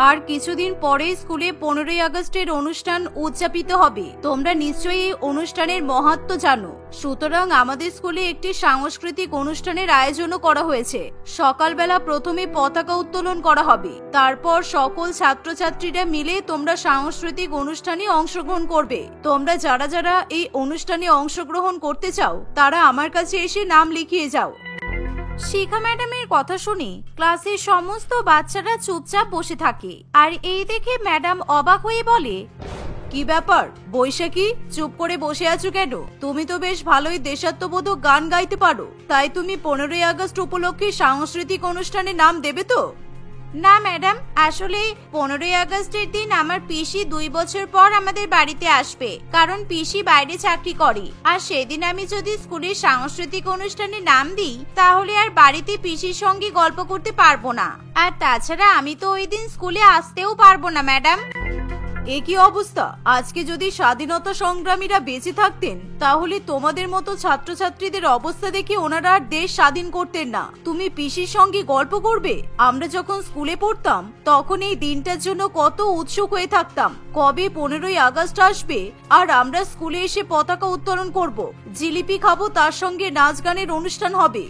আর কিছুদিন পরেই স্কুলে 15ই আগস্টের অনুষ্ঠান উদযাপিত হবে। তোমরা নিশ্চয়ই এই অনুষ্ঠানের মাহাত্ম্য জানো। সুতরাং আমাদের স্কুলে একটি সাংস্কৃতিক অনুষ্ঠানের আয়োজনও করা হয়েছে। সকালবেলা প্রথমে পতাকা উত্তোলন করা হবে, তারপর সকল ছাত্রছাত্রীরা মিলে তোমরা সাংস্কৃতিক অনুষ্ঠানে অংশগ্রহণ করবে। তোমরা যারা যারা এই অনুষ্ঠানে অংশগ্রহণ করতে চাও তারা আমার কাছে এসে নাম লিখিয়ে যাও। শিখা ম্যাডামের কথা শুনে ক্লাসের সমস্ত বাচ্চারা চুপচাপ বসে থাকে। আর এই দেখে ম্যাডাম অবাক হয়ে বলে, কি ব্যাপার বৈশাখী, চুপ করে বসে আছো কেন? তুমি তো বেশ ভালোই দেশাত্মবোধক গান গাইতে পারো, তাই তুমি 15ই আগস্ট উপলক্ষে সাংস্কৃতিক অনুষ্ঠানে নাম দেবে তো? না ম্যাডাম, আসলে 15ই আগস্টের দিন আমার পিসি 2 বছর পর আমাদের বাড়িতে আসবে, কারণ পিসি বাইরে চাকরি করে। আর সেদিন আমি যদি স্কুলের সাংস্কৃতিক অনুষ্ঠানে নাম দিই তাহলে আর বাড়িতে পিসির সঙ্গে গল্প করতে পারবো না। আর তাছাড়া আমি তো ওই দিন স্কুলে আসতেও পারবো না ম্যাডাম। এ কি অবস্থা! আজকে যদি স্বাধীনতা সংগ্রামীরা বেঁচে থাকতেন তাহলে তোমাদের মতো ছাত্রছাত্রীদের অবস্থা দেখে ওনারা আর দেশ স্বাধীন করতেন না। তুমি পিসির সঙ্গে গল্প করবে? আমরা যখন স্কুলে পড়তাম তখন এই দিনটার জন্য কত উৎসুক হয়ে থাকতাম, কবে 15ই আগস্ট আসবে আর আমরা স্কুলে এসে পতাকা উত্তোলন করব, জিলিপি খাবো, তার সঙ্গে নাচ গানের অনুষ্ঠান হবে।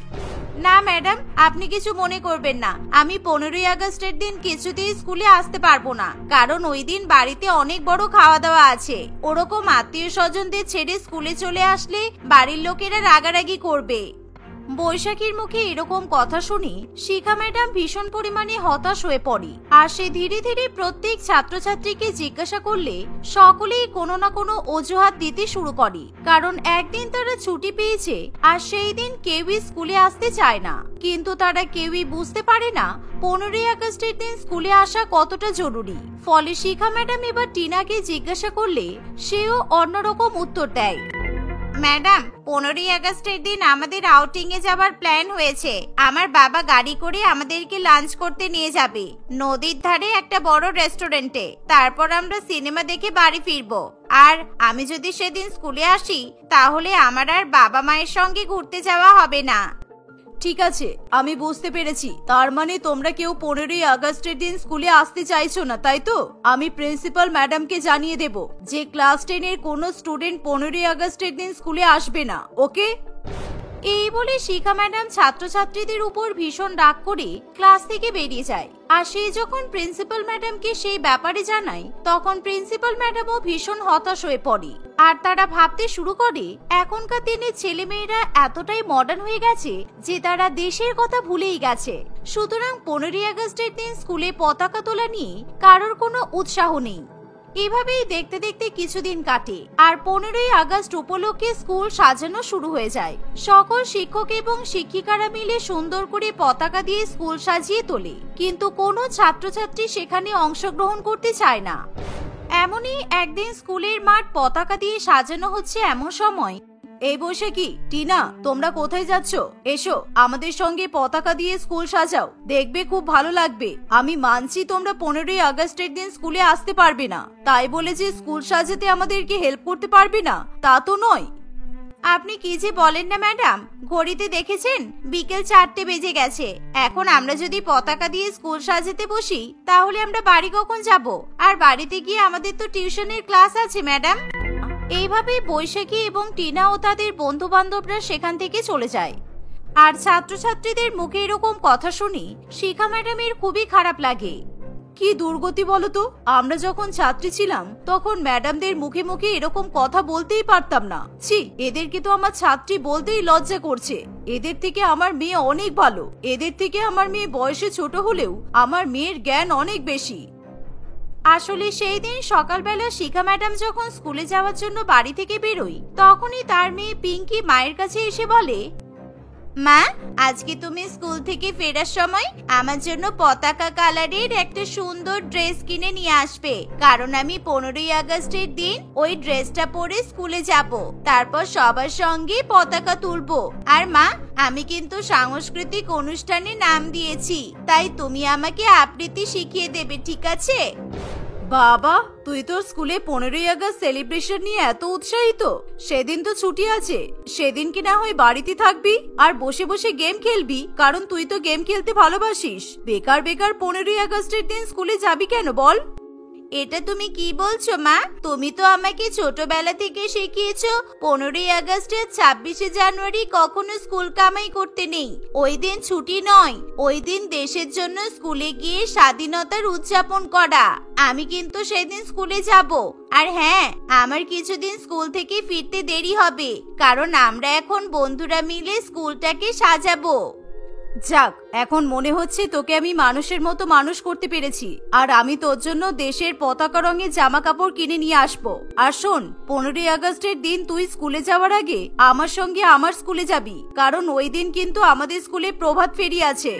না ম্যাডাম, আপনি কিছু মনে করবেন না। আমি 15ই আগস্টের দিন কিছুতেই স্কুলে আসতে পারবো না, কারণ ওই দিন বাড়িতে অনেক বড় খাওয়া দাওয়া আছে। ওরকম আত্মীয় স্বজনদের ছেড়ে স্কুলে চলে আসলে বাড়ির লোকেরা রাগারাগি করবে। বৈশাখীর মুখে এরকম কথা শুনে শিখা ম্যাডাম ভীষণ পরিমাণে হতাশ হয়ে পড়ে। আর সে ধীরে ধীরে প্রত্যেক ছাত্রছাত্রীকে জিজ্ঞাসা করলে সকলেই কোনো না কোনো অজুহাত দিতে শুরু করে, কারণ একদিন তারা ছুটি পেয়েছে আর সেই দিন কেউই স্কুলে আসতে চায় না। কিন্তু তারা কেউই বুঝতে পারে না 15ই আগস্টের দিন স্কুলে আসা কতটা জরুরি। ফলে শিখা ম্যাডাম এবার টিনাকে জিজ্ঞাসা করলে সেও অন্যরকম উত্তর দেয়। ম্যাডাম, 15ই আগস্টের দিন আমাদের আউটিং এ যাবার প্ল্যান হয়েছে। আমার বাবা গাড়ি করে আমাদেরকে লাঞ্চ করতে নিয়ে যাবে নদীর ধারে একটা বড় রেস্টুরেন্টে। তারপর আমরা সিনেমা দেখে বাড়ি ফিরবো। আর আমি যদি সেদিন স্কুলে আসি তাহলে আমার আর বাবা মায়ের সঙ্গে ঘুরতে যাওয়া হবে না। ঠিক আছে, আমি বুঝতে পেরেছি। তার মানে তোমরা কেউ 15ই আগস্টের দিন স্কুলে আসতে চাইছো না, তাই তো? আমি প্রিন্সিপাল ম্যাডামকে জানিয়ে দেব যে ক্লাস 10 এর কোনো স্টুডেন্ট 15ই আগস্টের দিন স্কুলে আসবে না, ওকে? এই বলে শিখা ম্যাডাম ছাত্রছাত্রীদের উপর ভীষণ রাগ করে ক্লাস থেকে বেরিয়ে যায়। আর সে যখন প্রিন্সিপাল ম্যাডামকে সেই ব্যাপারে জানায় তখন প্রিন্সিপাল ম্যাডামও ভীষণ হতাশ হয়ে পড়ে। আর তারা ভাবতে শুরু করে এখনকার দিনের ছেলেমেয়েরা এতটাই মডার্ন হয়ে গেছে যে তারা দেশের কথা ভুলেই গেছে। সুতরাং 15ই আগস্টের দিন স্কুলে পতাকা তোলা নিয়ে কারোর কোনো উৎসাহ নেই। এভাবেই দেখতে দেখতে কিছুদিন কাটে আর 15ই আগস্ট উপলক্ষে স্কুল সাজানো শুরু হয়ে যায়। সকল শিক্ষক এবং শিক্ষিকারা মিলে সুন্দর করে পতাকা দিয়ে স্কুল সাজিয়ে তোলে, কিন্তু কোনো ছাত্রছাত্রী সেখানে অংশগ্রহণ করতে চায় না। এমনই একদিন স্কুলের মাঠ পতাকা দিয়ে সাজানো হচ্ছে এমন সময়, এই বৈশাখী, টিনা, তোমরা কোথায় যাচ্ছ? এসো আমাদের সঙ্গে পতাকা দিয়ে স্কুল সাজাও, দেখবে খুব ভালো লাগবে। আমি মানছি তোমরা 15ই আগস্টের দিন স্কুলে আসতে পারবে না, তাই বলে যে স্কুল সাজাতে আমাদেরকে হেল্প করতে পারবে না তা তো নয়। আপনি কি যে বলেন না ম্যাডাম, ঘড়িতে দেখেছেন বিকেল 4টে বেজে গেছে। এখন আমরা যদি পতাকা দিয়ে স্কুল সাজাতে বসি তাহলে আমরা বাড়ি কখন যাব? আর বাড়িতে গিয়ে আমাদের তো টিউশনের ক্লাস আছে ম্যাডাম। এইভাবে বৈশাখী এবং টিনা ও তাদের বন্ধু বান্ধবরা সেখান থেকে চলে যায়। আর ছাত্রছাত্রীদের মুখে এরকম কথা শুনি শিখা ম্যাডামের খুবই খারাপ লাগে। কি দুর্গতি বলতো, আমরা যখন ছাত্রী ছিলাম তখন ম্যাডামদের মুখে মুখে এরকম কথা বলতেই পারতাম না। ছি, এদেরকে তো আমার ছাত্রী বলতেই লজ্জা করছে। এদের থেকে আমার মেয়ে অনেক ভালো। এদের থেকে আমার মেয়ে বয়সে ছোট হলেও আমার মেয়ের জ্ঞান অনেক বেশি। আসলে সেই দিন সকালবেলা শিখা ম্যাডাম যখন স্কুলে যাওয়ার জন্য বাড়ি থেকে বেরোয় তখনই তার মেয়ে পিঙ্কি মায়ের কাছে এসে বলে, মা, আজকে তুমি স্কুল থেকে ফেরার সময় আমার জন্য পতাকা কালারের একটা সুন্দর ড্রেস কিনে নিয়ে আসবে, কারণ আমি 15ই আগস্টের দিন ওই ড্রেসটা পরে স্কুলে যাব। তারপর সবার সঙ্গে পতাকা তুলবো। আর মা, আমি কিন্তু সাংস্কৃতিক অনুষ্ঠানে নাম দিয়েছি, তাই তুমি আমাকে আবৃত্তি শিখিয়ে দেবে, ঠিক আছে? বাবা, তুই তোর স্কুলে 15ই আগস্ট সেলিব্রেশন নিয়ে এত উৎসাহিত। সেদিন তো ছুটি আছে, সেদিন কি না হয় বাড়িতে থাকবি আর বসে বসে গেম খেলবি, কারণ তুই তো গেম খেলতে ভালোবাসিস। বেকার বেকার 15ই আগস্টের দিন স্কুলে যাবি কেন বল? এটা তুমি কি বলছো মা? তুমি তো আমাকে ছোটবেলা থেকে শিখিয়েছো 15ই আগস্ট আর 26শে জানুয়ারি কখনো স্কুল কামাই করতে নেই। ওই দিন ছুটি নয়, ওই দিন দেশের জন্য স্কুলে গিয়ে স্বাধীনতার উদযাপন করা। আমি কিন্তু সেদিন স্কুলে যাব। আর হ্যাঁ, আমার কিছুদিন স্কুল থেকে ফিরতে দেরি হবে, কারণ আমরা এখন বন্ধুরা মিলে স্কুলটাকে সাজাবো। যাক, এখন মনে হচ্ছে তোকে আমি মানুষের মতো মানুষ করতে পেরেছি, আর আমি তোর জন্য দেশের পতাকা রঙের জামা কাপড় কিনে নিয়ে আসবো। আর শোন, 15ই আগস্টের দিন তুই স্কুলে যাওয়ার আগে আমার সঙ্গে আমার স্কুলে যাবি, কারণ ওই দিন কিন্তু আমাদের স্কুলে প্রভাত ফেরি আছে।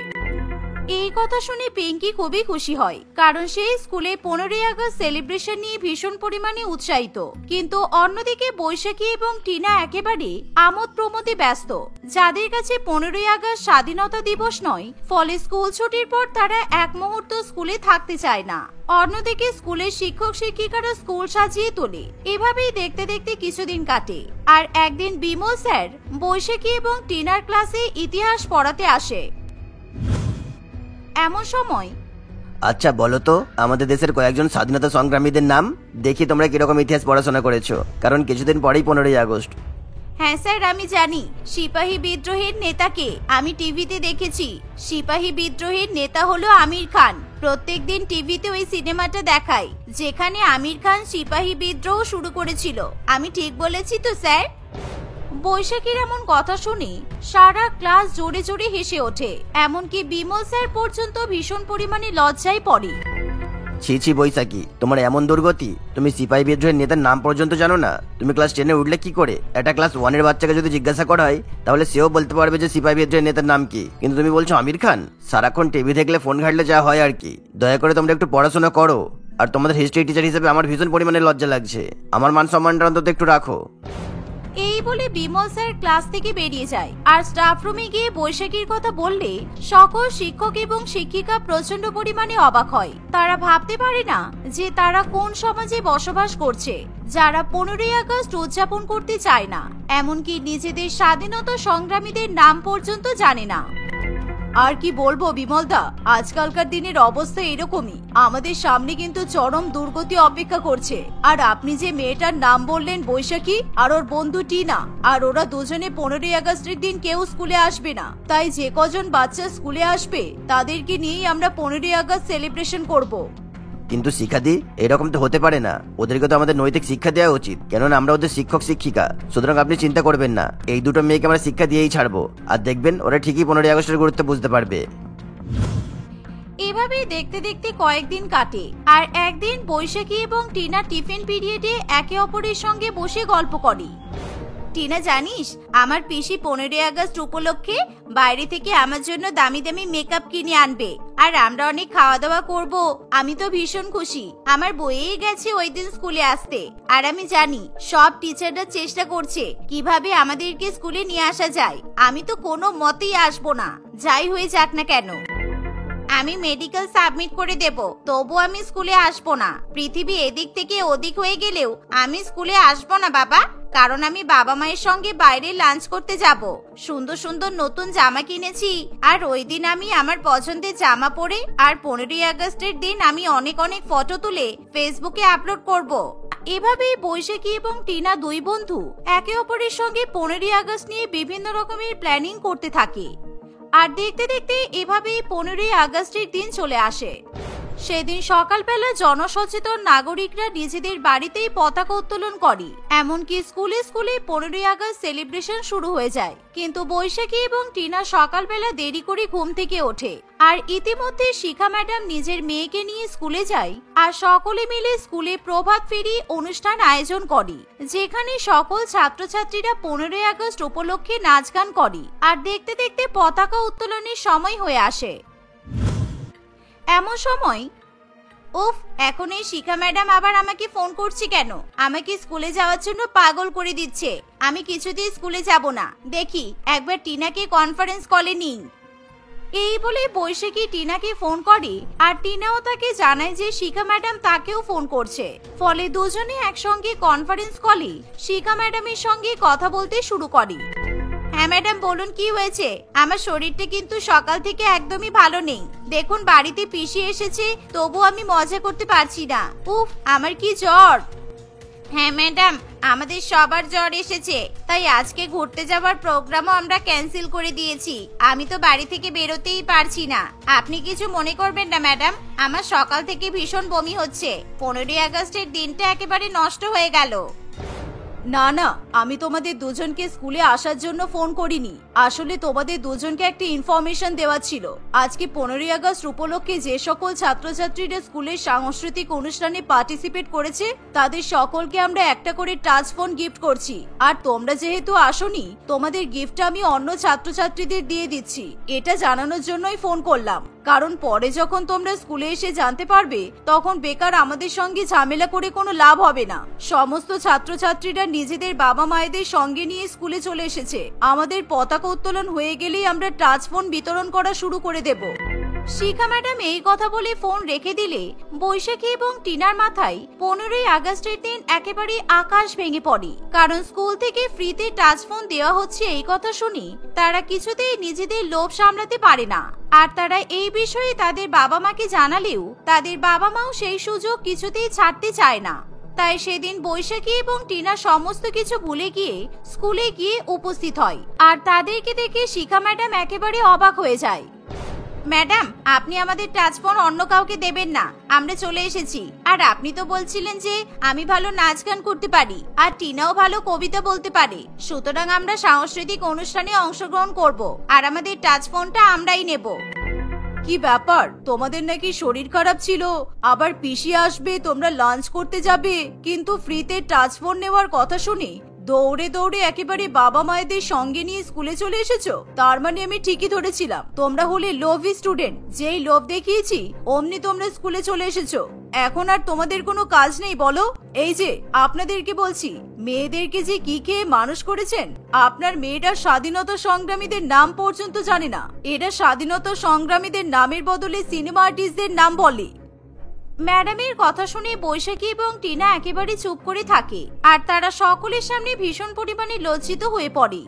এই কথা শুনে পিঙ্কি খুবই খুশি হয়, কারণ সে স্কুলে 15ই আগস্ট সেলিব্রেশন নিয়ে ভীষণ পরিমাণে উৎসাহিত। কিন্তু অন্যদিকে বৈশাখী এবং টিনা একেবারে আমোদ প্রমোদে ব্যস্ত। যাদের কাছে 15ই আগস্ট স্বাধীনতা দিবস নয়, ফলে স্কুল ছুটির পর তারা এক মুহূর্ত স্কুলে থাকতে চায় না। অন্যদিকে স্কুলের শিক্ষক শিক্ষিকারা স্কুল সাজিয়ে তোলে। এভাবেই দেখতে দেখতে কিছুদিন কাটে, আর একদিন বিমল স্যার বৈশাখী এবং টিনার ক্লাসে ইতিহাস পড়াতে আসে। এমন সময়, আচ্ছা বলো তো আমাদের দেশের কয়েকজন স্বাধীনতা সংগ্রামীদের নাম। দেখি তোমরা কিরকম ইতিহাস পড়াশোনা করেছো, কারণ কিছুদিন পরেই 15ই আগস্ট। হ্যাঁ স্যার, আমি জানি। সিপাহী বিদ্রোহের নেতাকে আমি টিভিতে দেখেছি। সিপাহী বিদ্রোহের নেতা হলো আমির খান। প্রত্যেকদিন টিভিতে ওই সিনেমাটা দেখায়, যেখানে আমির খান সিপাহী বিদ্রোহ শুরু করেছিল। আমি ঠিক বলেছি তো স্যার? বৈশাখীর এমন কথা শুনে সারা ক্লাস জোরে জোরে হেসে ওঠে। এমনকি বিমল স্যার পর্যন্ত ভীষণ পরিমাণে লজ্জায় পড়ে। ছি ছি বৈশাখী, তোমার এমন দুর্গতি, তুমি সিপাহী বিদ্রোহের নেতার নাম পর্যন্ত জানো না? তুমি ক্লাস 10-এ উঠলে কি করে? একটা ক্লাস 1-এর বাচ্চাকে যদি জিজ্ঞাসা করা হয়, তাহলে সেও বলতে পারবে যে সিপাহী বিদ্রোহের নেতার নাম কি। কিন্তু তুমি বলছো আমির খান। সারাক্ষণ টিভি দেখলে, ফোন ঘাটলে যা হয় আর কি। দয়া করে তোমরা একটু পড়াশোনা করো। আর তোমাদের হিস্ট্রি টিচার হিসেবে আমার ভীষণ পরিমাণে লজ্জা লাগছে। আমার মান সম্মানটা অন্তত একটু রাখো। এই বলে বিমল স্যার ক্লাস থেকে বেরিয়ে যায়। আর স্টাফ রুমে গিয়ে বৈশাখীর কথা বললে সকল শিক্ষক এবং শিক্ষিকা প্রচন্ড পরিমাণে অবাক হয়। তারা ভাবতে পারে না যে তারা কোন সমাজে বসবাস করছে, যারা 15ই আগস্ট উদযাপন করতে চায় না, এমনকি নিজেদের স্বাধীনতা সংগ্রামীদের নাম পর্যন্ত জানে না। আর কি বলবো বিমলদা, আজকালকার দিনের অবস্থা এরকমই। আমাদের সামনে কিন্তু চরম দুর্গতি অপেক্ষা করছে। আর আপনি যে মেয়েটার নাম বললেন বৈশাখী, আর ওর বন্ধু টিনা, আর ওরা দুজনে 15ই আগস্টের দিন কেউ স্কুলে আসবে না। তাই যে কজন বাচ্চা স্কুলে আসবে তাদেরকে নিয়েই আমরা 15ই আগস্ট সেলিব্রেশন করব। কিন্তু শিক্ষাদি, এরকম তো হতে পারে না। ওদেরকে তো আমাদের নৈতিক শিক্ষা দেওয়া উচিত, কেননা আমরা ওদের শিক্ষক শিক্ষিকা। সুতরাং আপনি চিন্তা করবেন না, এই দুটো মেয়েকে আমরা শিক্ষা দিয়েই ছাড়বো। আর দেখবেন ওরা ঠিকই 15ই আগস্টের গুরুত্ব বুঝতে পারবে। এভাবেই দেখতে দেখতে কয়েকদিন কাটে। আর একদিন বৈশাখী এবং টিনা টিফিন পিরিয়ডে একে অপরের সঙ্গে বসে গল্প করে। টিনা, জানিস আমার পিসি 15ই আগস্ট উপলক্ষে বাইরে থেকে আমার জন্য দামি দামি মেকআপ কিনে আনবে, আর আমরা অনেক খাওয়া দাওয়া করব। আমি তো ভীষণ খুশি। আমার বইয়েই গেছে ওই দিন স্কুলে আসতে। আর আমি জানি সব টিচাররা চেষ্টা করছে কিভাবে আমাদেরকে স্কুলে নিয়ে আসা যায়। আমি তো কোনো মতেই আসবো না, যাই হয়ে যাক না কেন। আমি মেডিকেল সাবমিট করে দেব, তবু আমি স্কুলে আসবো না। পৃথিবী এদিক থেকে ওদিক হয়ে গেলেও আমি স্কুলে আসবো না বাবা, কারণ আমি বাবা মায়ের সঙ্গে বাইরে লাঞ্চ করতে যাব। সুন্দর সুন্দর নতুন জামা কিনেছি, আর ওই দিন আমি আমার পছন্দের জামা পরে আর 15ই আগস্টের দিন আমি অনেক অনেক ফটো তুলে ফেসবুকে আপলোড করব। এভাবেই বৈশাখী এবং টিনা দুই বন্ধু একে অপরের সঙ্গে 15ই আগস্ট নিয়ে বিভিন্ন রকমের প্ল্যানিং করতে থাকে। আর দেখতে দেখতে এভাবেই 15ই আগস্টের দিন চলে আসে। সেদিন সকালবেলা জনসচেতন নাগরিকরা নিজেদের বাড়িতেই পতাকা উত্তোলন করে। এমনকি স্কুলে স্কুলে 15ই আগস্ট সেলিব্রেশন শুরু হয়ে যায়। কিন্তু বৈশাখী এবং টিনা সকালবেলা দেরি করে ঘুম থেকে ওঠে। আর ইতিমধ্যে শিখা ম্যাডাম নিজের মেয়েকে নিয়ে স্কুলে যায়। আর সকলে মিলে স্কুলে প্রভাত ফেরি অনুষ্ঠান আয়োজন করে, যেখানে সকল ছাত্রছাত্রীরা 15ই আগস্ট উপলক্ষে নাচ গান করে। আর দেখতে দেখতে পতাকা উত্তোলনের সময় হয়ে আসে। এমন সময়, উফ, এখন এই শিখা ম্যাডাম আবার আমাকে ফোন করছে কেন? আমাকে স্কুলে যাওয়ার জন্য পাগল করে দিচ্ছে। আমি কিছুতেই স্কুলে যাব না। দেখি একবার টিনাকে কনফারেন্স কলে নিই। এই বলে বৈশাখী টিনাকে ফোন করে আর টিনাও তাকে জানায় যে শিখা ম্যাডাম তাকেও ফোন করছে। ফলে দুজনে একসঙ্গে কনফারেন্স কলে শিখা ম্যাডামের সঙ্গে কথা বলতে শুরু করে। হ্যাঁ ম্যাডাম বলুন, কি হয়েছে? আমার শরীরটা কিন্তু সকাল থেকে একদমই ভালো নেই। দেখুন বাড়িতে পিসি এসেছে, তবু আমি মজা করতে পারছি না। উফ, আমার কি জ্বর। হ্যাঁ ম্যাডাম, আমাদের সবার জ্বর এসেছে, তাই আজকে ঘুরতে যাওয়ার প্রোগ্রামও আমরা ক্যান্সেল করে দিয়েছি। আমি তো বাড়ি থেকে বেরোতেই পারছি না। আপনি কিছু মনে করবেন না ম্যাডাম, আমার সকাল থেকে ভীষণ বমি হচ্ছে। 15ই আগস্টের দিনটা একেবারে নষ্ট হয়ে গেল। না না, আমি তোমাদের দুজনকে স্কুলে আসার জন্য ফোন করিনি। আসলে তোমাদের দুজনকে একটা ইনফরমেশন দেওয়া ছিল। আজকে 15ই আগস্ট উপলক্ষে যে সকল ছাত্রছাত্রীরা স্কুলের সাংস্কৃতিক অনুষ্ঠানে পার্টিসিপেট করেছে তাদের সকলকে আমরা একটা করে টাচ ফোন গিফট করছি। আর তোমরা যেহেতু আসোনি, তোমাদের গিফটটা আমি অন্য ছাত্রছাত্রীদের দিয়ে দিচ্ছি। এটা জানানোর জন্যই ফোন করলাম, কারণ পরে যখন তোমরা স্কুলে এসে জানতে পারবে তখন বেকার আমাদের সঙ্গে ঝামেলা করে কোনো লাভ হবে না। সমস্ত ছাত্রছাত্রীরা নিজেদের বাবা মায়েদের সঙ্গে নিয়ে স্কুলে চলে এসেছে। আমাদের পতাকা উত্তোলন হয়ে গেলেই আমরা টাচ ফোন বিতরণ করা শুরু করে দেব। শিখা ম্যাডাম এই কথা বলে ফোন রেখে দিলে বৈশাখী এবং টিনার মাথায় 15ই আগস্টের দিন একেবারে আকাশ ভেঙে পড়ে। কারণ স্কুল থেকে ফ্রিতে টাচ ফোন দেওয়া হচ্ছে এই কথা শুনি তারা কিছুতেই নিজেদের লোভ সামলাতে পারে না। আর তারা এই বিষয়ে তাদের বাবা মাকে জানালেও তাদের বাবা মাও সেই সুযোগ কিছুতেই ছাড়তে চায় না। তাই সেদিন বৈশাখী এবং টিনা সমস্ত কিছু ভুলে গিয়ে স্কুলে গিয়ে উপস্থিত হয়। আর তাদেরকে দেখে শিখা ম্যাডাম একেবারে অবাক হয়ে যায়। ম্যাডাম, আপনি আমাদের টাচ ফোন অন্য কাউকে দেবেন না, আমরা চলে এসেছি। আর আপনি তো বলছিলেন যে আমি ভালো নাচ গান করতে পারি আর টিনাও ভালো কবিতা বলতে পারে, সুতরাং আমরা সাংস্কৃতিক অনুষ্ঠানে অংশগ্রহণ করব আর আমাদের টাচ ফোনটা আমরাই নেব। কি ব্যাপার, তোমাদের নাকি শরীর খারাপ ছিল, আবার পিসি আসবে, তোমরা লাঞ্চ করতে যাবে, কিন্তু ফ্রিতে টাচ ফোন নেওয়ার কথা শুনি দৌড়ে দৌড়ে একেবারে বাবা মায়েদের সঙ্গে নিয়ে স্কুলে চলে এসেছো। তার মানে আমি ঠিকই ধরেছিলাম, তোমরা হলে লোভী স্টুডেন্ট। যেই লোভ দেখিয়েছি অমনি তোমরা স্কুলে চলে এসেছো। এখন আর তোমাদের কোনো কাজ নেই বলো? এই যে আপনাদেরকে বলছি, মেয়েদেরকে যে কি খেয়ে মানুষ করেছেন। আপনার মেয়েটা স্বাধীনতা সংগ্রামীদের নাম পর্যন্ত জানে না। এরা স্বাধীনতা সংগ্রামীদের নামের বদলে সিনেমা আর্টিস্টদের নাম বলে। ম্যাডামের কথা শুনে বৈশাখী এবং টিনা একেবারে চুপ করে থাকে আর তারা সকলের সামনে ভীষণ পরিমাণে লজ্জিত হয়ে পড়ে।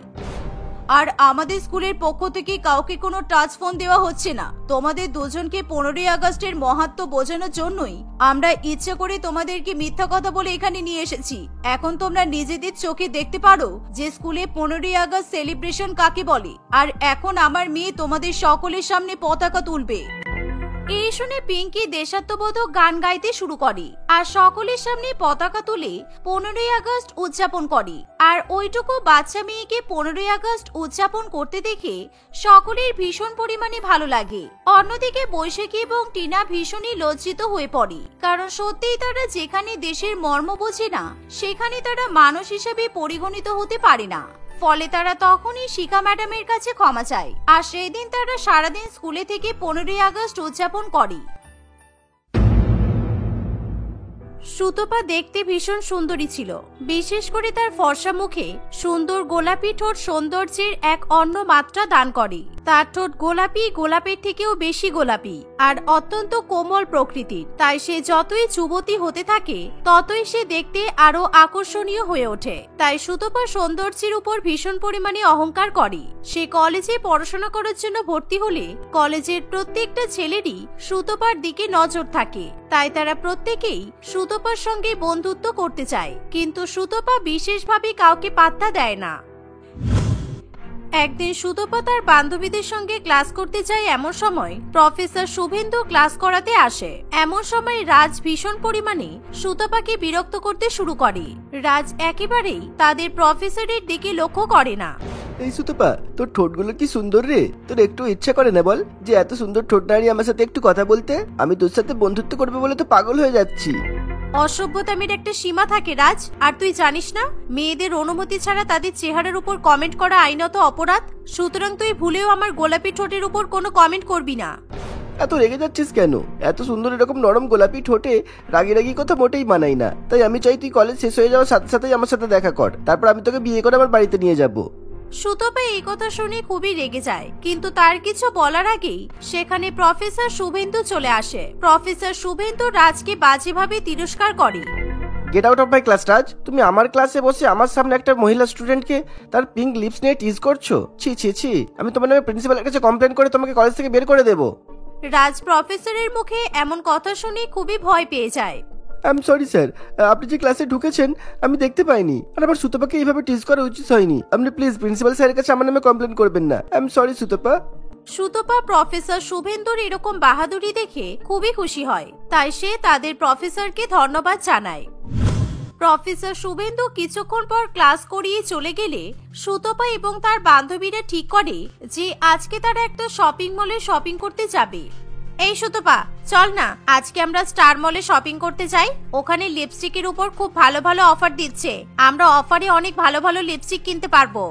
আর আমাদের স্কুলের পক্ষ থেকে কাউকে কোনো টাচ ফোন দেওয়া হচ্ছে না। তোমাদের দুজনকে 15ই আগস্টের মাহাত্ম্য বোঝানোর জন্যই আমরা ইচ্ছা করে তোমাদেরকে মিথ্যা কথা বলে এখানে নিয়ে এসেছি। এখন তোমরা নিজেদের চোখে দেখতে পারো যে স্কুলে 15ই আগস্ট সেলিব্রেশন কাকে বলে। আর এখন আমার মেয়ে তোমাদের সকলের সামনে পতাকা তুলবে। এই শুনে পিঙ্কি দেশাত্মবোধক গান গাইতে শুরু করে আর সকলের সামনে পতাকা তুলে 15ই আগস্ট উদযাপন করে। আর ওইটুকু বাচ্চা মেয়েকে 15ই আগস্ট উদযাপন করতে দেখে সকলের ভীষণ পরিমাণে ভালো লাগে। অন্যদিকে বৈশাখী এবং টিনা ভীষণই লজ্জিত হয়ে পড়ে, কারণ সত্যিই তারা যেখানে দেশের মর্ম বোঝে না সেখানে তারা মানুষ হিসেবে পরিগণিত হতে পারে না। ফলে তারা তখনই শিখা ম্যাডামের কাছে ক্ষমা চায়। আর সেই দিন তারা সারাদিন স্কুলে থেকে 15ই আগস্ট উদযাপন করে। সুতপা দেখতে ভীষণ সুন্দরী ছিল, বিশেষ করে তার ফর্সা মুখে সুন্দর গোলাপি ঠোঁট সৌন্দর্যের এক অন্য মাত্রা দান করে। তার ঠোঁট গোলাপি, গোলাপের থেকেও বেশি গোলাপি আর অত্যন্ত কোমল প্রকৃতির। তাই সে যতই যুবতী হতে থাকে ততই সে দেখতে আরো আকর্ষণীয় হয়ে ওঠে। তাই সুতপা সৌন্দর্যের উপর ভীষণ পরিমাণে অহংকার করে। সে কলেজে পড়াশোনা করার জন্য ভর্তি হলে কলেজের প্রত্যেকটা ছেলেরই সুতপার দিকে নজর থাকে। তাই তারা প্রত্যেকেই সুতপার সঙ্গে বন্ধুত্ব করতে চায়, কিন্তু সুতপা বিশেষভাবে কাউকে পাত্তা দেয় না। একদিন সুতপা তার বান্ধবীদের সঙ্গে ক্লাস করতে যায়, এমন সময় প্রফেসর শুভেন্দু ক্লাস করাতে আসে। এমন সময় রাজ ভীষণ পরিমাণে সুতপাকে বিরক্ত করতে শুরু করে। রাজ একেবারেই তাদের প্রফেসরের দিকে লক্ষ্য করে না। এই সুতপা, তোর ঠোঁটগুলো কি সুন্দর রে। তোর একটু ইচ্ছা করে না বল যে এত সুন্দর ঠোঁট নাড়িয়ে আমার সাথে একটু কথা বলতে? আমি তোর সাথে বন্ধুত্ব করবে বলে তো পাগল হয়ে যাচ্ছি। অসভ্যতামির একটা সীমা থাকে রাজ। আর তুই জানিস না মেয়েদের অনুমতি ছাড়া তাদের চেহারার উপর কমেন্ট করা আইনত অপরাধ। সুতরাং তুই ভুলেও আমার গোলাপি ঠোঁটের উপর কোনো কমেন্ট করবি না। এত রেগে যাচ্ছিস কেন? এত সুন্দর এরকম নরম গোলাপি ঠোঁটে রাগি রাগি কথা মোটেই মানাই না। তাই আমি চাই তুই কলেজ শেষ হয়ে যাওয়ার সাথে সাথেই আমার সাথে দেখা কর, তারপর আমি তোকে বিয়ে করে আমার বাড়িতে নিয়ে যাব। সুতপা এই কথা শুনে খুবই রেগে যায়, কিন্তু তার কিছু বলার আগেই সেখানে প্রফেসর শুভেন্দু চলে আসে। প্রফেসর শুভেন্দু রাজকে বাজেভাবে তিরস্কার করে। Get out of my class Raj. তুমি আমার ক্লাসে বসে আমার সামনে একটা মহিলা স্টুডেন্টকে তার পিঙ্ক লিপস নিয়ে টিজ করছো। ছি ছি ছি, আমি তোমার নামে প্রিন্সিপালের কাছে কমপ্লেন করে তোমাকে কলেজ থেকে বের করে দেবো। রাজ প্রফেসরের মুখে এমন কথা শুনে খুবই ভয় পেয়ে যায়। আই এম সরি স্যার, আপনি যে ক্লাসে ঢুকেছেন আমি দেখতে পাইনি, আর আমার সুতপাকে এইভাবে টিজ করা উচিত হয়নি। আপনি প্লিজ প্রিন্সিপাল স্যারের কাছে আমার নামে কমপ্লেন করবেন না। I am sorry Sutapa. Sutapa professor শুভেন্দুর এরকম বাহাদুরি দেখে খুবই খুশি হয়, তাই সে তাদের প্রফেসরকে ধন্যবাদ জানায়। প্রফেসর শুভেন্দু কিছুক্ষণ পর ক্লাস করিয়ে চলে গেলে সুতপা এবং তার বান্ধবীরা ঠিক করে যে আজকে তারা একটা শপিং মলে শপিং করতে যাবে। এই সুতপা, চল না আজকে আমরা স্টার মলে শপিং করতে যাই। ওখানে লিপস্টিকের উপর খুব ভালো ভালো অফার দিচ্ছে, আমরা অফারে অনেক ভালো ভালো লিপস্টিক কিনতে পারবো।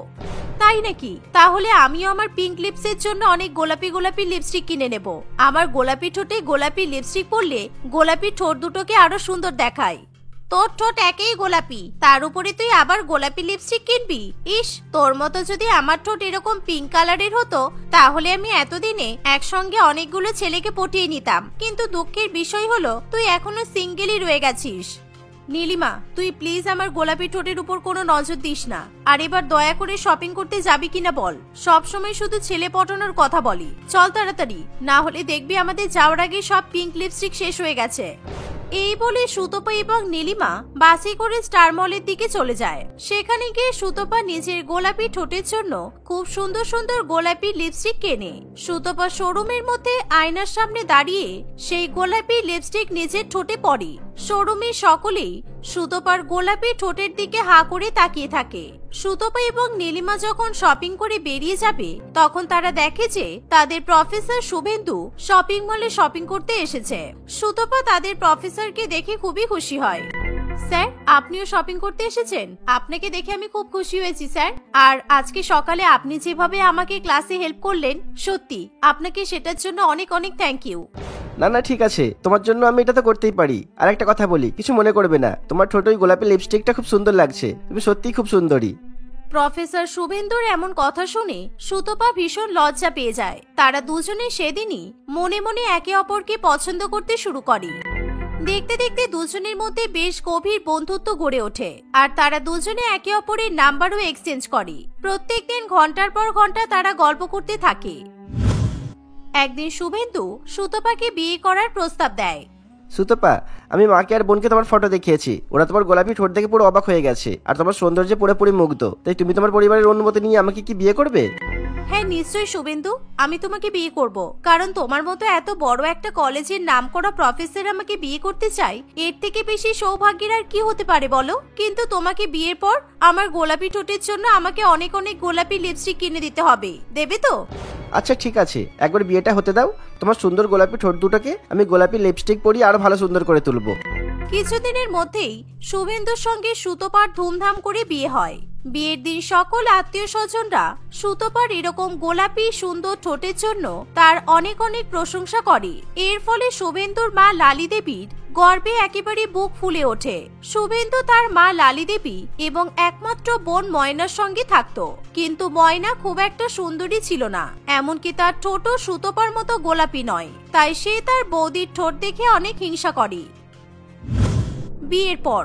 তাই নাকি? তাহলে আমিও আমার পিঙ্ক লিপসের জন্য অনেক গোলাপি গোলাপি লিপস্টিক কিনে নেব। আমার গোলাপি ঠোঁটে গোলাপি লিপস্টিক পরলে গোলাপি ঠোঁট দুটোকে আরো সুন্দর দেখায়। তোর ঠোঁট একেই গোলাপি, তার উপরে তুই আবার গোলাপি লিপস্টিক কিনবি? ইস, তোর মতো যদি আমার ঠোঁট এরকম পিঙ্ক কালারের হতো তাহলে আমি এতদিনে একসঙ্গে অনেকগুলো ছেলেকে পটিয়ে নিতাম। কিন্তু দুঃখের বিষয় হলো তুই এখনো সিঙ্গেলই রয়ে গেছিস। নীলিমা, তুই প্লিজ আমার গোলাপি ঠোঁটের উপর কোনো নজর দিস না। আর এবার দয়া করে শপিং করতে যাবি কিনা বল। সব সময় শুধু ছেলে পটানোর কথা বলি। চল তাড়াতাড়ি, না হলে দেখবি আমাদের যাওয়ার আগে সব পিঙ্ক লিপস্টিক শেষ হয়ে গেছে। এই বলে সুতপা এবং নীলিমা বাসে করে স্টার মলের দিকে চলে যায়। সেখানে গিয়ে সুতপা নিজের গোলাপি ঠোঁটের জন্য খুব সুন্দর সুন্দর গোলাপি লিপস্টিক কেনে। সুতপা শোরুমের মধ্যে আয়নার সামনে দাঁড়িয়ে সেই গোলাপি লিপস্টিক নিজের ঠোঁটে পরে। শোরুমের সকলেই সুতপার গোলাপি ঠোঁটের দিকে হা করে তাকিয়ে থাকে। সুতপা এবং নীলিমা যখন শপিং করে বেরিয়ে যাবে তখন তারা দেখে যে তাদের প্রফেসর শুভেন্দু শপিং মলে শপিং করতে এসেছে। সুতপা তাদের প্রফেসরকে দেখে খুবই খুশি হয়। স্যার, আপনিও শপিং করতে এসেছেন? আপনাকে দেখে আমি খুব খুশি হয়েছি স্যার। আর আজকে সকালে আপনি যেভাবে আমাকে ক্লাসে হেল্প করলেন, সত্যি আপনাকে সেটার জন্য অনেক অনেক থ্যাংক ইউ। না না, ঠিক আছে, তোমার জন্য আমি এটা তো করতেই পারি। আর একটা কথা বলি, কিছু মনে করবে না, তোমার ঠোঁট ওই গোলাপি লিপস্টিকটা খুব সুন্দর লাগছে, তুমি সত্যিই খুব সুন্দরী। প্রফেসর শুভেন্দুর এমন কথা শুনে সুতপা ভীষণ লজ্জা পেয়ে যায়। তারা দুজনে সেদিনই মনে মনে একে অপরকে পছন্দ করতে শুরু করে। দেখতে দেখতে দুজনের মধ্যে বেশ গভীর বন্ধুত্ব গড়ে ওঠে, আর তারা দুজনে একে অপরের নাম্বারও এক্সচেঞ্জ করে। প্রত্যেকদিন ঘন্টার পর ঘন্টা তারা গল্প করতে থাকে। একদিন শুভেন্দু সুতপাকে বিয়ে করার প্রস্তাব দেয়। সুতপা, আমি মাকে আর বোনকে তোমার ফটো দেখিয়েছি, ওরা তোমার গোলাপি ঠোঁট দেখে পুরো অবাক হয়ে গেছে, আর তোমার সৌন্দর্যে পুরোপুরি মুগ্ধ। তাই তুমি তোমার পরিবারের অনুমতি নিয়ে আমাকে কি বিয়ে করবে? হ্যাঁ নিশ্চয়ই শুভেন্দু, আমি তোমাকে বিয়ে করব। কারণ তোমার মতো এত বড় একটা কলেজের নামকরা প্রফেসর আমাকে বিয়ে করতে চাই, এর থেকে বেশি সৌভাগ্যের আর কি হতে পারে বলো? কিন্তু তোমাকে বিয়ের পর আমার গোলাপি ঠোঁটের জন্য আমাকে অনেক অনেক গোলাপি লিপস্টিক কিনে দিতে হবে, দেবে তো? আচ্ছা ঠিক আছে, একবার বিয়েটা হতে দাও, তোমার সুন্দর গোলাপি ঠোঁট দুটোকে আমি গোলাপি লিপস্টিক পরিয়ে আরো ভালো সুন্দর করে তুলবো। কিছুদিনের মধ্যেই শুভেন্দুর সঙ্গে সুতপার ধুমধাম করে বিয়ে হয়। বিয়ের দিন সকল আত্মীয় স্বজনরা সুতপার এরকম গোলাপি সুন্দর ঠোঁটের জন্য তার অনেক অনেক প্রশংসা করে। এর ফলে শুভেন্দুর মা লালি দেবীর গর্বে একেবারে বুক ফুলে ওঠে। শুভেন্দু তার মা লালি দেবী এবং একমাত্র বোন ময়নার সঙ্গে থাকতো, কিন্তু ময়না খুব একটা সুন্দরী ছিল না, এমনকি তার ঠোঁটও সুতপার মতো গোলাপি নয়। তাই সে তার বৌদির ঠোঁট দেখে অনেক হিংসা করে। বিয়ের পর,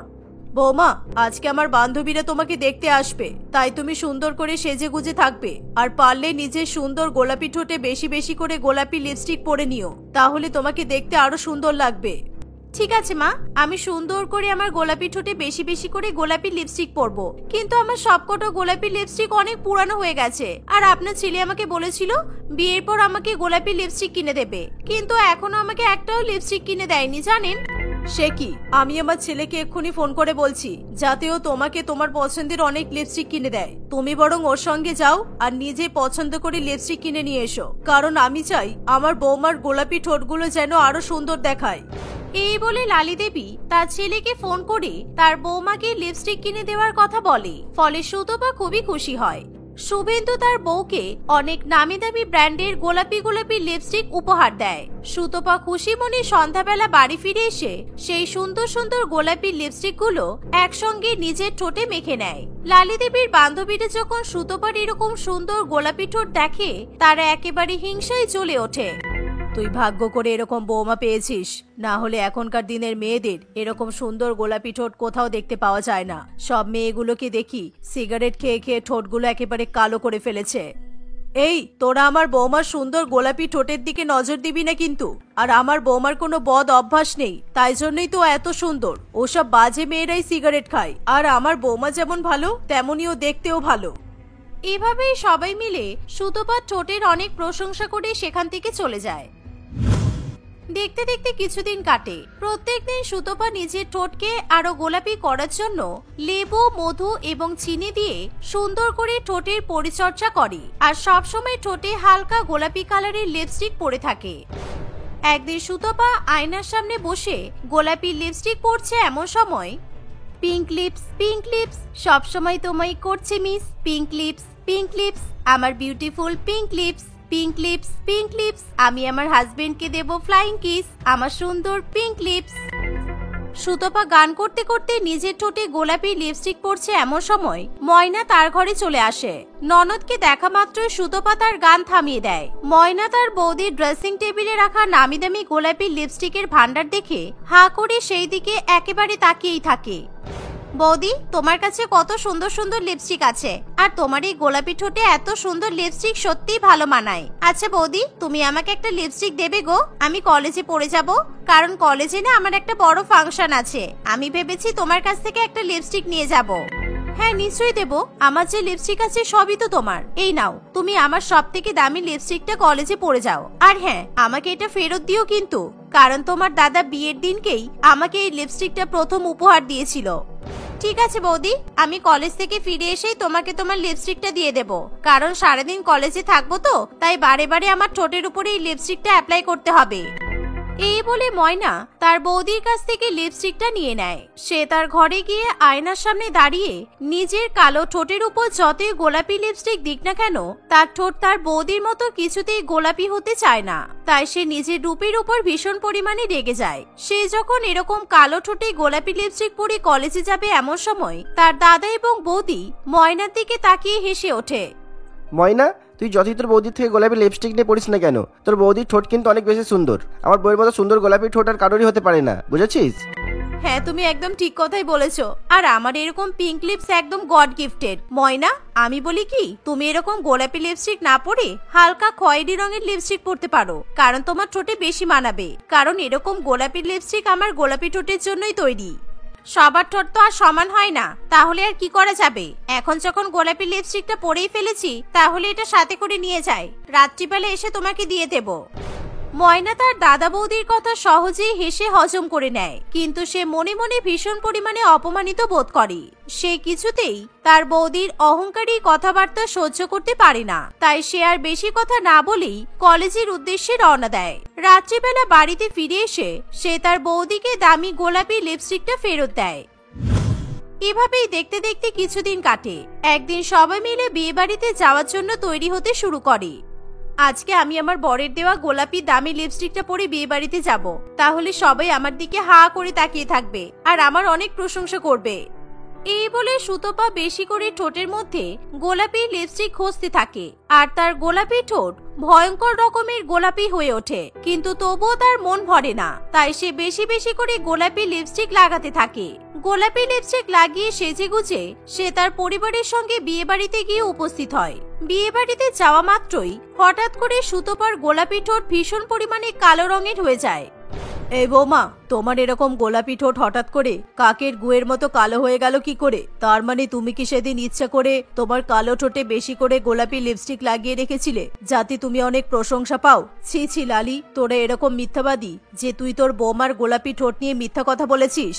বৌমা, আজকে আমার বান্ধবীরা তোমাকে দেখতে আসবে, তাই তুমি সুন্দর করে সেজে গুজে থাকবে। আর পারলে নিজের সুন্দর গোলাপি ঠোঁটে বেশি বেশি করে গোলাপি লিপস্টিক পরে নিও, তাহলে তোমাকে দেখতে আরো সুন্দর লাগবে। ঠিক আছে মা, আমি সুন্দর করে আমার গোলাপি ঠোঁটে বেশি বেশি করে গোলাপি লিপস্টিক পরবো। কিন্তু আমার সবকটা গোলাপি লিপস্টিক অনেক পুরানো হয়ে গেছে, আর আপনার ছেলে আমাকে বলেছিল বিয়ের পর আমাকে গোলাপি লিপস্টিক কিনে দেবে, কিন্তু এখনো আমাকে একটাও লিপস্টিক কিনে দেয়নি জানেন। সে কি, আমি আমার ছেলেকে এক্ষুনি ফোন করে বলছি যাতে ও তোমাকে তোমার পছন্দের অনেক লিপস্টিক কিনে দেয়। তুমি বরং ওর সঙ্গে যাও আর নিজে পছন্দ করে লিপস্টিক কিনে নিয়ে এসো, কারণ আমি চাই আমার বৌমার গোলাপি ঠোঁটগুলো যেন আরো সুন্দর দেখায়। এই বলে লালি দেবী তার ছেলেকে ফোন করে তার বৌমাকে লিপস্টিক কিনে দেওয়ার কথা বলে। ফলে সুতপা খুবই খুশি হয়। শুভেন্দু তার বউকে অনেক নামি দামি ব্র্যান্ডের গোলাপি গোলাপি লিপস্টিক উপহার দেয়। সুতপা খুশি মনে সন্ধ্যাবেলা বাড়ি ফিরে এসে সেই সুন্দর সুন্দর গোলাপি লিপস্টিক গুলো একসঙ্গে নিজের ঠোঁটে মেখে নেয়। লালি দেবীর বান্ধবীরা যখন সুতপার এরকম সুন্দর গোলাপি ঠোঁট দেখে তারা একেবারে হিংসায় জ্বলে ওঠে। তুই ভাগ্য করে এরকম বৌমা পেয়েছিস, না হলে এখনকার দিনের মেয়েদের এরকম সুন্দর গোলাপি ঠোঁট কোথাও দেখতে পাওয়া যায় না। সব মেয়েগুলোকে দেখি সিগারেট খেয়ে খেয়ে ঠোঁটগুলো একেবারে কালো করে ফেলেছে। এই তোরা আমার বৌমার সুন্দর গোলাপি ঠোঁটের দিকে নজর দিবি না কিন্তু। আর আমার বৌমার কোনো বদ অভ্যাস নেই, তাই জন্যই তো এত সুন্দর। ওসব বাজে মেয়েরাই সিগারেট খায়, আর আমার বৌমা যেমন ভালো তেমনিও দেখতেও ভালো। এভাবেই সবাই মিলে সুতপার ঠোঁটের অনেক প্রশংসা করে সেখান থেকে চলে যায়। দেখতে দেখতে কিছুদিন কাটে। প্রত্যেকদিন সুতপা নিজের ঠোঁটকে আরো গোলাপি করার জন্য লেবু, মধু এবং চিনি দিয়ে সুন্দর করে ঠোঁটের পরিচর্যা করে, আর সবসময় ঠোঁটে হালকা গোলাপি কালারের লিপস্টিক পরে থাকে। একদিন সুতপা আয়নার সামনে বসে গোলাপি লিপস্টিক পরছে, এমন সময় পিঙ্ক লিপস সবসময় তোমায় করছে মিস। পিঙ্ক লিপস আমার বিউটিফুল পিঙ্ক লিপস আমি আমার হাজবেন্ডকে দেব ফ্লাইং কিস, আমার সুন্দর পিঙ্ক লিপস। সুতপা গান করতে করতে নিজের ঠোঁটে গোলাপি লিপস্টিক পরছে, এমন সময় ময়না তার ঘরে চলে আসে। ননদকে দেখা মাত্রই সুতপা তার গান থামিয়ে দেয়। ময়না তার বৌদির ড্রেসিং টেবিলে রাখা নামি দামি গোলাপি লিপস্টিকের ভান্ডার দেখে হা করে সেই দিকে একেবারে তাকিয়েই থাকে। বৌদি, তোমার কাছে কত সুন্দর সুন্দর লিপস্টিক আছে, আর তোমার এই গোলাপি ঠোঁটে এত সুন্দর লিপস্টিক সত্যিই ভালো মানায়। আচ্ছা বৌদি, তুমি আমাকে একটা লিপস্টিক দেবে গো? আমি কলেজে পড়ে যাব, কারণ কলেজে না আমার একটা বড় ফাংশন আছে। আমি ভেবেছি তোমার কাছ থেকে একটা লিপস্টিক নিয়ে যাব। হ্যাঁ নিশ্চয়ই দেবো, আমার যে লিপস্টিক আছে সবই তো তোমার। এই নাও, তুমি আমার সব থেকে দামি লিপস্টিকটা কলেজে পরে যাও। আর হ্যাঁ, আমাকে এটা ফেরত দিও কিন্তু, কারণ তোমার দাদা বিয়ের দিনকেই আমাকে এই লিপস্টিকটা প্রথম উপহার দিয়েছিল। ঠিক আছে বৌদি, আমি কলেজ থেকে ফিরে এসেই তোমাকে তোমার লিপস্টিকটা দিয়ে দেব, কারণ সারাদিন কলেজে থাকবো তো, তাই বারে বারে আমার ঠোঁটের উপরে এই লিপস্টিকটা অ্যাপ্লাই করতে হবে। এই বলে ময়না তার বৌদির কাছ থেকে লিপস্টিকটা নিয়ে নেয়। সে তার ঘরে গিয়ে আয়নার সামনে দাঁড়িয়ে নিজের কালো ঠোঁটের উপর যতই গোলাপি লিপস্টিক দিক না কেন, তার ঠোঁট তার বৌদির মতো কিছুতেই গোলাপি হতে চায় না। তাই সে নিজের রূপের উপর ভীষণ পরিমাণে রেগে যায়। সে যখন এরকম কালো ঠোঁটে গোলাপি লিপস্টিক পরে কলেজে যাবে, এমন সময় তার দাদা এবং বৌদি ময়নার দিকে তাকিয়ে হেসে ওঠে। ময়না, তুই যতই তোর বৌদির থেকে গোলাপি লিপস্টিক নিয়ে পড়িস না কেন, তোর বৌদির ঠোঁট কিন্তু অনেক বেশি সুন্দর। আমার বউয়ের মতো সুন্দর গোলাপি ঠোঁট আর কারোরই হতে পারে না, বুঝেছিস? হ্যাঁ, তুমি একদম ঠিক কথাই বলেছো। আর আমার এরকম পিঙ্ক লিপস একদম গড গিফটেড। ময়না, আমি বলি কি, তুমি এরকম গোলাপি লিপস্টিক না পরে হালকা খয়েরি রঙের লিপস্টিক পরতে পারো, কারণ তোমার ঠোঁটে বেশি মানাবে। কারণ এরকম গোলাপি লিপস্টিক আমার গোলাপি ঠোঁটের জন্যই তৈরি। সবার ঠোঁট তো আর সমান হয় না, তাহলে আর কি করা যাবে? এখন যখন গোলাপি লিপস্টিকটা পরেই ফেলেছি, তাহলে এটা সাথে করে নিয়ে যাই, রাত্রিবেলা এসে তোমাকে দিয়ে দেব। ময়না তার দাদা বৌদির কথা সহজেই হেসে হজম করে নেয়, কিন্তু সে মনে মনে ভীষণ পরিমাণে অপমানিত বোধ করে। সে কিছুতেই তার বৌদির অহংকারী কথাবার্তা সহ্য করতে পারে না, তাই সে আর বেশি কথা না বলেই কলেজের উদ্দেশ্যে রওনা দেয়। রাত্রিবেলা বাড়িতে ফিরে এসে সে তার বৌদিকে দামি গোলাপি লিপস্টিকটা ফেরত দেয়। এভাবেই দেখতে দেখতে কিছুদিন কাটে। একদিন সবাই মিলে বিয়ে বাড়িতে যাওয়ার জন্য তৈরি হতে শুরু করে। আজকে আমি আমার বরের দেওয়া গোলাপি দামি লিপস্টিকটা পরে বিয়ে বাড়িতে যাব, তাহলে সবাই আমার দিকে হা করে তাকিয়ে থাকবে আর আমার অনেক প্রশংসা করবে। এই বলে সুতপা বেশি করে ঠোঁটের মধ্যে গোলাপি লিপস্টিক ঘষতে থাকে, আর তার গোলাপি ঠোঁট ভয়ঙ্কর রকমের গোলাপি হয়ে ওঠে। কিন্তু তবুও তার মন ভরে না, তাই সে বেশি বেশি করে গোলাপি লিপস্টিক লাগাতে থাকে। গোলাপি লিপস্টিক লাগিয়ে সেজে গুজে সে তার পরিবারের সঙ্গে বিয়ে বাড়িতে গিয়ে উপস্থিত হয়। বিয়ে বাড়িতে যাওয়া মাত্রই হঠাৎ করে সুতপার গোলাপি ঠোঁট ভীষণ পরিমাণে কালো রঙের হয়ে যায়। এই বৌমা, তোমার এরকম গোলাপি ঠোঁট হঠাৎ করে কাকের গুয়ের মতো কালো হয়ে গেল কি করে? তার মানে তুমি কি সেদিন ইচ্ছা করে তোমার কালো ঠোঁটে বেশি করে গোলাপি লিপস্টিক লাগিয়ে রেখেছিলে, যাতে তুমি অনেক প্রশংসা পাও? ছি ছি লালি, তোরা এরকম মিথ্যাবাদী যে তুই তোর বৌমার গোলাপি ঠোঁট নিয়ে মিথ্যা কথা বলেছিস।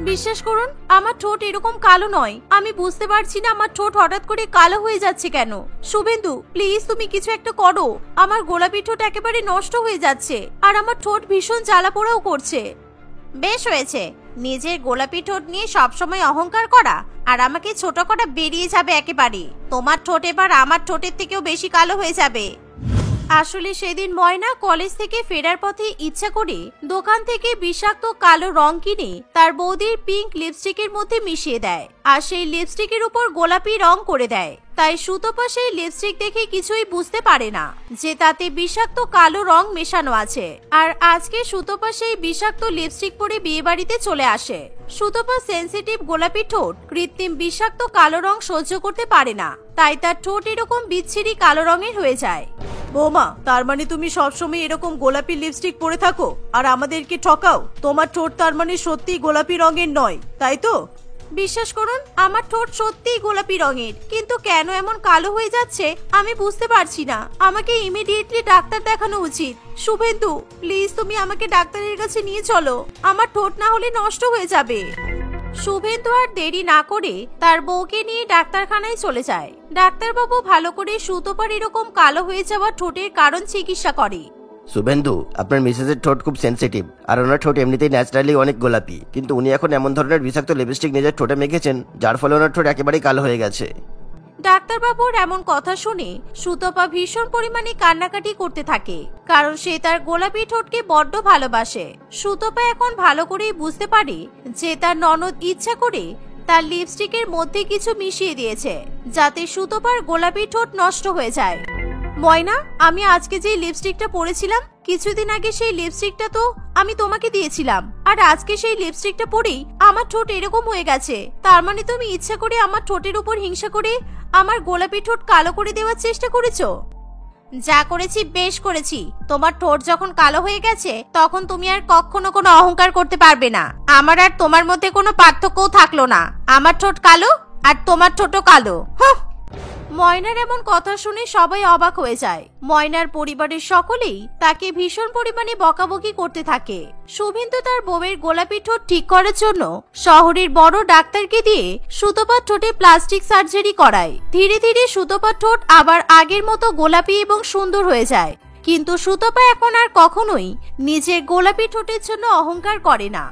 বিশ্বাস করুন, আমার ঠোঁট এরকম কালো নয়। আমি বুঝতে পারছি না আমার ঠোঁট হঠাৎ করে কালো হয়ে যাচ্ছে কেন। শুভেন্দু, প্লিজ তুমি কিছু একটা করো। আমার গোলাপি ঠোঁট একেবারে নষ্ট হয়ে যাচ্ছে, আর আমার ঠোঁট ভীষণ জ্বালা পোড়াও করছে। বেশ হয়েছে, নিজের গোলাপি ঠোঁট নিয়ে সবসময় অহংকার করা আর আমাকে ছোট করা বেরিয়ে যাবে একেবারে। তোমার ঠোঁট এবার আমার ঠোঁটের থেকেও বেশি কালো হয়ে যাবে। আসলে সেদিন ময়না কলেজ থেকে ফেরার পথে ইচ্ছা করে দোকান থেকে বিষাক্ত কালো রং কিনে তার বৌদির পিঙ্ক লিপস্টিকের মধ্যে মিশিয়ে দেয় আর সেই লিপস্টিকের উপর গোলাপি রং করে দেয়। তাই সুতপা সেই লিপস্টিক দেখে কিছুই বুঝতে পারে না যে তাতে বিষাক্ত কালো রং মেশানো আছে। আর আজকে সুতপা সেই বিষাক্ত লিপস্টিক পরে বিয়ে বাড়িতে চলে আসে। সুতপা সেনসিটিভ গোলাপি ঠোঁট কৃত্রিম বিষাক্ত কালো রং সহ্য করতে পারে না, তাই তার ঠোঁট এরকম বিচ্ছিরি কালো রঙের হয়ে যায়। বৌমা, তার মানে তুমি সবসময় এরকম গোলাপি লিপস্টিক পরে থাকো আর আমাদেরকে ঠকাও? তোমার ঠোঁট তার মানে সত্যি গোলাপি রঙের নয়, তাই তো? বিশ্বাস করুন, আমার ঠোঁট সত্যিই গোলাপি রঙের, কিন্তু কেন এমন কালো হয়ে যাচ্ছে আমি বুঝতে পারছি না। আমাকে ইমিডিয়েটলি ডাক্তার দেখানো উচিত। শুভেন্দু, প্লিজ তুমি আমাকে ডাক্তারের কাছে নিয়ে চলো, আমার ঠোঁট না হলে নষ্ট হয়ে যাবে। শুভেন্দু আর দেরি না করে তার বউকে নিয়ে ডাক্তারখানায় চলে যায়। ডাক্তারবাবু ভালো করে সুতপার এরকম কালো হয়ে যাওয়া ঠোঁটের কারণ চিকিৎসা করে। শুভেন্দু, আপনার মিসেসের ঠোঁট খুব সেনসিটিভ আর ওনার ঠোঁট এমনিতেই ন্যাচারালি অনেক গোলাপি, কিন্তু উনি এখন এমন ধরনের বিষাক্ত লিপস্টিক নিজের ঠোঁটে মেখেছেন যার ফলে ওনার ঠোঁট একেবারেই কালো হয়ে গেছে। ডাক্তারবাবুর এমন কথা শুনে সুতপা ভীষণ পরিমাণে কান্নাকাটি করতে থাকে, কারণ সে তার গোলাপি ঠোঁটকে বড্ড ভালোবাসে। সুতপা এখন ভালো করেই বুঝতে পারে যে তার ননদ ইচ্ছা করে তার লিপস্টিকের মধ্যে কিছু মিশিয়ে দিয়েছে যাতে সুতপার গোলাপি ঠোঁট নষ্ট হয়ে যায়। ময়না, আমি আজকে যে লিপস্টিকটা পরেছিলাম কিছুদিন আগে সেই লিপস্টিকটা তো আমি তোমাকে দিয়েছিলাম, আর আজকে সেই লিপস্টিকটা পরেই আমার ঠোঁট এরকম হয়ে গেছে। তার মানে তুমি ইচ্ছা করে আমার ঠোঁটের উপর হিংসা করে আমার গোলাপি ঠোঁট কালো করে দেওয়ার চেষ্টা করেছো। যা করেছি বেশ করেছি। তোমার ঠোঁট যখন কালো হয়ে গেছে তখন তুমি আর কখনো কোনো অহংকার করতে পারবে না। আমার আর তোমার মধ্যে কোনো পার্থক্যও থাকলো না। আমার ঠোঁট কালো আর তোমার ঠোঁটও কালো। ময়নার এমন কথা শুনে সবাই অবাক হয়ে যায়। ময়নার পরিবারের সকলেই তাকে ভীষণ পরিমাণে বকাবকি করতে থাকে। শুভেন্দু তার বউয়ের গোলাপি ঠোঁট ঠিক করার জন্য শহরের বড় ডাক্তারকে দিয়ে সুতপার ঠোঁটে প্লাস্টিক সার্জারি করায়। ধীরে ধীরে সুতপার ঠোঁট আবার আগের মতো গোলাপি এবং সুন্দর হয়ে যায়। কিন্তু সুতপা এখন আর কখনোই নিজের গোলাপি ঠোঁটের জন্য অহংকার করে না।